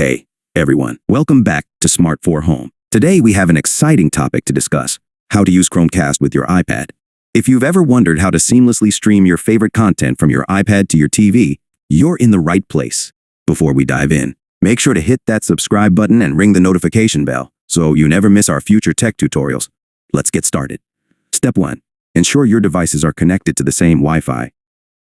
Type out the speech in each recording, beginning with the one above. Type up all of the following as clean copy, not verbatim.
Hey, everyone. Welcome back to Smart 4 Home. Today we have an exciting topic to discuss: how to use Chromecast with your iPad. If you've ever wondered how to seamlessly stream your favorite content from your iPad to your TV, you're in the right place. Before we dive in, make sure to hit that subscribe button and ring the notification bell so you never miss our future tech tutorials. Let's get started. Step 1. Ensure your devices are connected to the same Wi-Fi.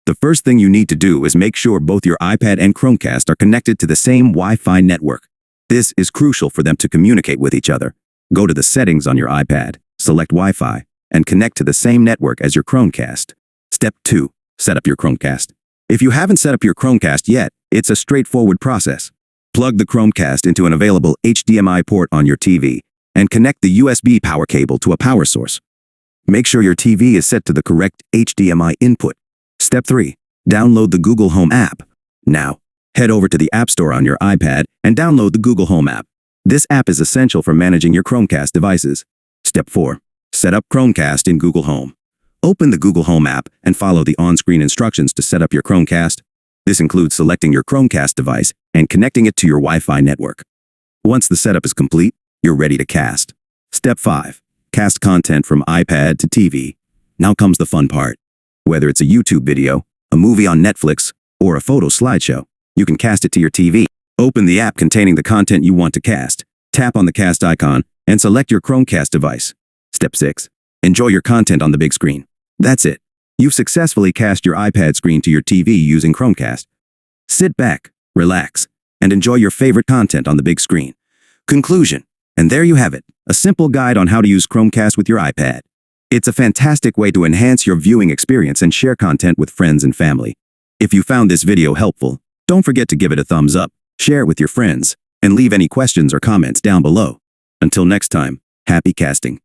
The first thing you need to do is make sure both your iPad and Chromecast are connected to the same Wi-Fi network. This is crucial for them to communicate with each other. Go to the settings on your iPad, select Wi-Fi, and connect to the same network as your Chromecast. Step 2. Set up your Chromecast. If you haven't set up your Chromecast yet, it's a straightforward process. Plug the Chromecast into an available HDMI port on your TV and connect the USB power cable to a power source. Make sure your TV is set to the correct HDMI input. Step 3. Download the Google Home app. Now, head over to the App Store on your iPad and download the Google Home app. This app is essential for managing your Chromecast devices. Step 4. Set up Chromecast in Google Home. Open the Google Home app and follow the on-screen instructions to set up your Chromecast. This includes selecting your Chromecast device and connecting it to your Wi-Fi network. Once the setup is complete, you're ready to cast. Step 5. Cast content from iPad to TV. Now comes the fun part. Whether it's a YouTube video, a movie on Netflix, or a photo slideshow, you can cast it to your TV. Open the app containing the content you want to cast, tap on the cast icon, and select your Chromecast device. Step 6. Enjoy your content on the big screen. That's it. You've successfully cast your iPad screen to your TV using Chromecast. Sit back, relax, and enjoy your favorite content on the big screen. Conclusion. And there you have it, a simple guide on how to use Chromecast with your iPad. It's a fantastic way to enhance your viewing experience and share content with friends and family. If you found this video helpful, don't forget to give it a thumbs up, share it with your friends, and leave any questions or comments down below. Until next time, happy casting.